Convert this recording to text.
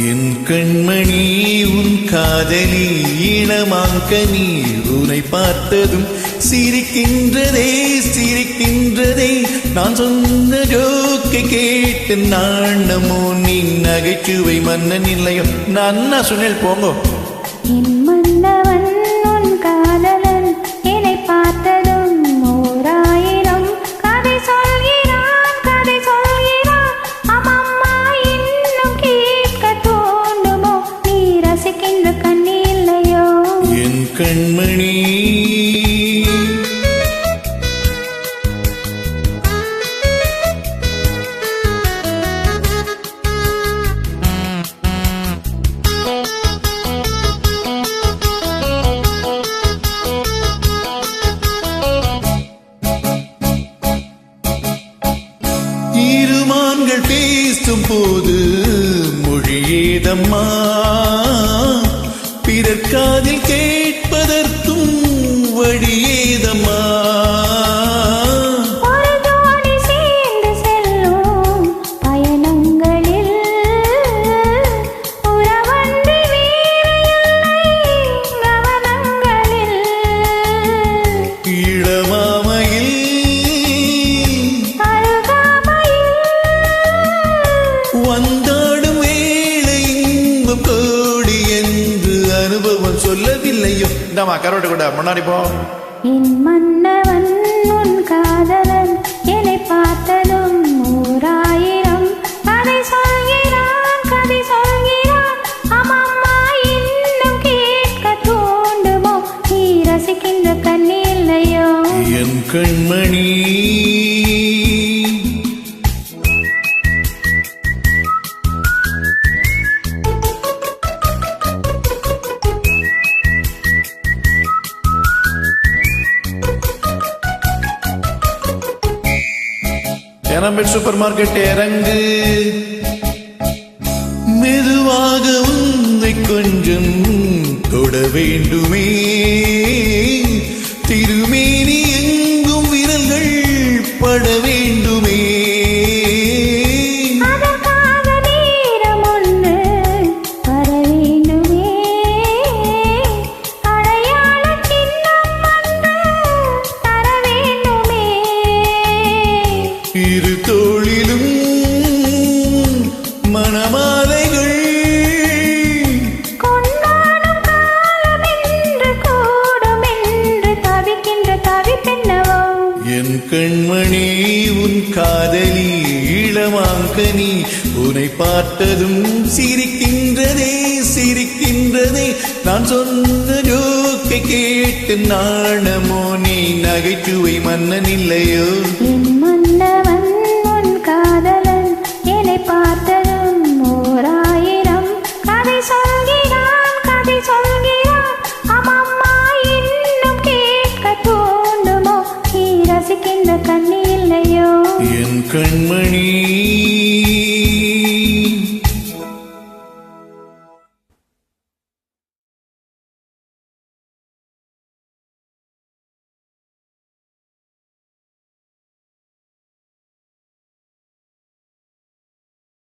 என் கண்மணி உன் காதலி இளமாங்கனி உன்னை பார்த்ததும் சிரிக்கின்றதே சிரிக்கின்றதே நான் சொன்ன ஜோக்கை கேட்டு நாணமோ நீ நகைச்சுவை மன்னன் இல்லையோ நான் சொன்னேன் போங்கோ என் மன்னவன் உன் காதலன் என்னை பார்த்ததும் ஓராயிரம் கதை சொல்கிறான் கதை சொல்கிறான் அம்மம்மா இன்னும் கேட்க தோண்டுமோ நீ ரசிக்கின்ற கண்ணி இல்லையோ என் கண்மணி இருமான்கள் பேசும் போது மொழியேதம்மா பிறர் காதில் கேட்பதற்கும் வழியேதம்மா ஒரு தோணி சேர்ந்து செல்லும் பயணங்களில் உறவன்றி வேறில்லை கவனங்களில் இளமாமையில் வந்தாடும் வேளை இன்பம் கோடி என்று அனுபவம் சொல்லவில்லையோ இந்தாமா கரோட்டு கூட முன்னாடி போ என் மன்னவன் உன் காதலன் என்னை பார்த்ததும் ஓராயிரம் கதை சொல்கிறான் கதை சொல்கிறான் அம்மம்மா இன்னும் கேட்க தோண்டுமோ நீ ரசிக்கின்ற கண்ணி இல்லையோ என் கண்மணி எரம்பெட் சூப்பர் மார்க்கெட் இறங்கு மெதுவாக உன்னை கொஞ்சம் தொட வேண்டுமே திருமேனி எங்கும் விரல்கள் பட வேண்டுமே அதற்காக நேரம் ஒன்று வர வேண்டுமே அடையாள சின்னம் வந்து தர வேண்டுமே இரு தோளிலும் மணமாலைகள் கொண்டாடும் காலம் என்று கூடும் என்று தவிக்கின்ற தவிப்பென்னவோ என் கண்மணி உன் காதலி இளமாங்கனி உன்னை பார்த்ததும் சிரிக்கின்றதே சிரிக்கின்றதே நான் சொன்ன ஜோக்கை கேட்டு நாணமோ நீ நகைச்சுவை மன்னன் இல்லையோ